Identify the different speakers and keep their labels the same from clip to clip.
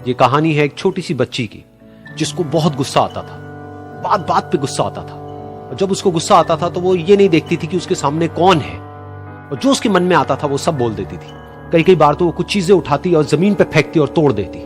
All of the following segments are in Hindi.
Speaker 1: ये कहानी है एक छोटी सी बच्ची की जिसको बहुत गुस्सा आता था, बात बात पे गुस्सा आता था। और जब उसको गुस्सा आता था तो वो ये नहीं देखती थी कि उसके सामने कौन है, और जो उसके मन में आता था वो सब बोल देती थी। कई कई बार तो वो कुछ चीजें उठाती और जमीन पे फेंकती और तोड़ देती।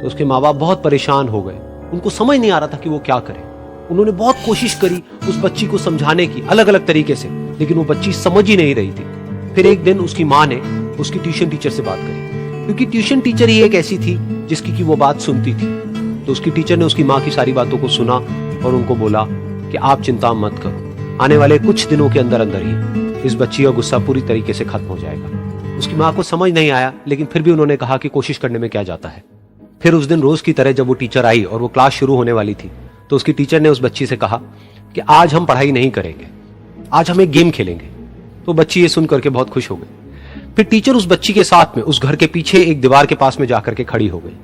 Speaker 1: तो उसके माँ बाप बहुत परेशान हो गए, उनको समझ नहीं आ रहा था कि वो क्या करे। उन्होंने बहुत कोशिश करी उस बच्ची को समझाने की अलग अलग तरीके से, लेकिन वो बच्ची समझ ही नहीं रही थी। फिर एक दिन उसकी माँ ने उसकी ट्यूशन टीचर से बात करी, क्योंकि ट्यूशन टीचर ही एक ऐसी थी जिसकी की वो बात सुनती थी। तो उसकी टीचर ने उसकी माँ की सारी बातों को सुना और उनको बोला कि आप चिंता मत करो, आने वाले कुछ दिनों के अंदर अंदर ही इस बच्ची का गुस्सा पूरी तरीके से खत्म हो जाएगा। उसकी माँ को समझ नहीं आया, लेकिन फिर भी उन्होंने कहा कि कोशिश करने में क्या जाता है। फिर उस दिन रोज की तरह जब वो टीचर आई और वो क्लास शुरू होने वाली थी, तो उसकी टीचर ने उस बच्ची से कहा कि आज हम पढ़ाई नहीं करेंगे, आज हम एक गेम खेलेंगे। तो बच्ची ये सुन करके बहुत खुश हो गई। फिर टीचर उस बच्ची के साथ में उस घर के पीछे एक दीवार के पास में जाकर के खड़ी हो गई,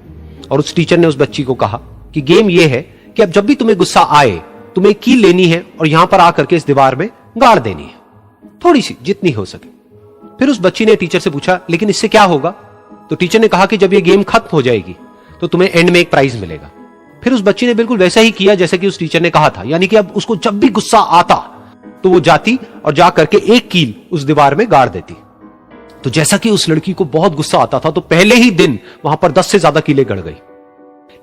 Speaker 1: और उस टीचर ने उस बच्ची को कहा कि गेम ये है कि अब जब भी तुम्हें गुस्सा आए, तुम्हें एक कील लेनी है और यहां पर आकर के इस दीवार में गाड़ देनी है, थोड़ी सी, जितनी हो सके। फिर उस बच्ची ने टीचर से पूछा, लेकिन इससे क्या होगा? तो टीचर ने कहा कि जब ये गेम खत्म हो जाएगी तो तुम्हें एंड में एक प्राइज मिलेगा। फिर उस बच्ची ने बिल्कुल वैसा ही किया जैसे कि उस टीचर ने कहा था, यानी कि अब उसको जब भी गुस्सा आता तो वो जाती और जा करके एक कील उस दीवार में गाड़ देती। तो जैसा कि उस लड़की को बहुत गुस्सा आता था, तो पहले ही दिन वहां पर 10 से ज्यादा कीलें गड़ गई।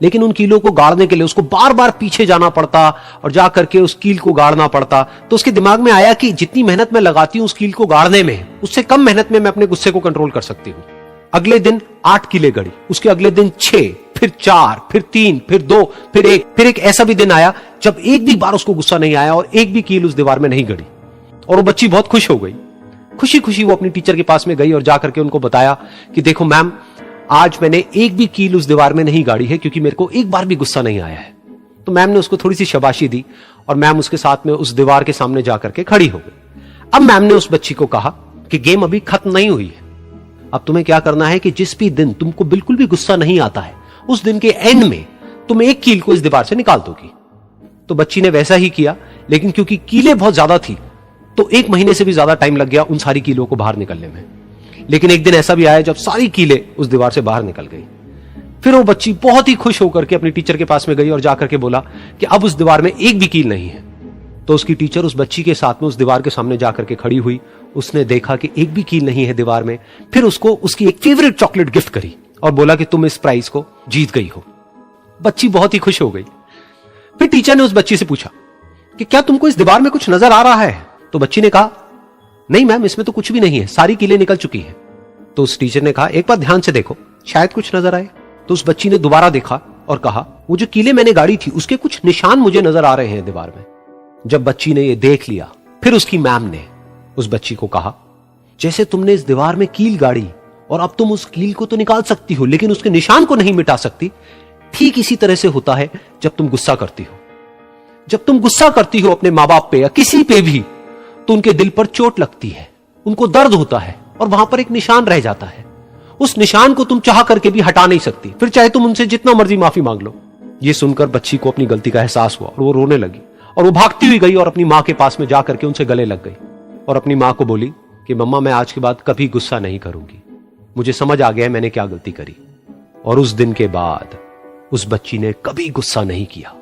Speaker 1: लेकिन उन कीलों को गाड़ने के लिए उसको बार बार पीछे जाना पड़ता और जा करके उस कील को गाड़ना पड़ता। तो उसके दिमाग में आया कि जितनी मेहनत मैं लगाती हूं उस कील को गाड़ने में, उससे कम मेहनत में मैं अपने गुस्से को कंट्रोल कर सकती हूं। अगले दिन 8 कीलें गड़ी, उसके अगले दिन 6, फिर 4, फिर 3, फिर 2, फिर 1। फिर एक ऐसा भी दिन आया जब एक भी बार उसको गुस्सा नहीं आया और एक भी कील उस दीवार में नहीं गड़ी, और वो बच्ची बहुत खुश हो गई। खुशी खुशी वो अपनी टीचर के पास में गई और जाकर के उनको बताया कि देखो मैम, आज मैंने एक भी कील उस दीवार में नहीं गाड़ी है, क्योंकि मेरे को एक बार भी गुस्सा नहीं आया है। तो मैम ने उसको थोड़ी सी शाबाशी दी और मैम उसके साथ में उस दीवार के सामने जाकर के खड़ी हो गई। अब मैम ने उस बच्ची को कहा कि गेम अभी खत्म नहीं हुई है, अब तुम्हें क्या करना है कि जिस भी दिन तुमको बिल्कुल भी गुस्सा नहीं आता है, उस दिन के एंड में तुम एक कील को इस दीवार से निकाल दोगी। तो बच्ची ने वैसा ही किया, लेकिन क्योंकि कीलें बहुत ज्यादा थी तो 1 महीने से भी ज्यादा टाइम लग गया उन सारी कीलों को बाहर निकलने में। लेकिन एक दिन ऐसा भी आया जब सारी कीलें उस दीवार से बाहर निकल गई। फिर वो बच्ची बहुत ही खुश होकर के अपनी टीचर के पास में गई और जाकर के बोला कि अब उस दीवार में एक भी कील नहीं है। तो उसकी टीचर उस बच्ची के साथ में उस दीवार के सामने जाकर के खड़ी हुई। उसने देखा कि एक भी कील नहीं है दीवार में। फिर उसको उसकी एक फेवरेट चॉकलेट गिफ्ट करी और बोला कि तुम इस प्राइज को जीत गई हो। बच्ची बहुत ही खुश हो गई। फिर टीचर ने उस बच्ची से पूछा कि क्या तुमको इस दीवार में कुछ नजर आ रहा है? तो बच्ची ने कहा, नहीं मैम, इसमें तो कुछ भी नहीं है, सारी कीलें निकल चुकी हैं। तो उस टीचर ने कहा, एक बार ध्यान से देखो, शायद कुछ नजर आए। तो उस बच्ची ने दोबारा देखा और कहा, वो जो कीलें मैंने गाड़ी थी उसके कुछ निशान मुझे नजर आ रहे हैं दीवार में। जब बच्ची ने ये देख लिया, फिर उसकी मैम ने उस बच्ची को कहा, जैसे तुमने इस दीवार में कील गाड़ी और अब तुम उस कील को तो निकाल सकती हो लेकिन उसके निशान को नहीं मिटा सकती, ठीक इसी तरह से होता है जब तुम गुस्सा करती हो। जब तुम गुस्सा करती हो अपने माँ बाप पे या किसी पे भी, तो उनके दिल पर चोट लगती है, उनको दर्द होता है और वहां पर एक निशान रह जाता है। उस निशान को तुम चाह करके भी हटा नहीं सकती, फिर चाहे तुम उनसे जितना मर्जी माफी मांग लो। ये सुनकर बच्ची को अपनी गलती का एहसास हुआ और वो रोने लगी और वो भागती हुई गई और अपनी माँ के पास में जाकर के उनसे गले लग गई और अपनी माँ को बोली कि मम्मा, मैं आज के बाद कभी गुस्सा नहीं करूंगी, मुझे समझ आ गया है मैंने क्या गलती करी। और उस दिन के बाद उस बच्ची ने कभी गुस्सा नहीं किया।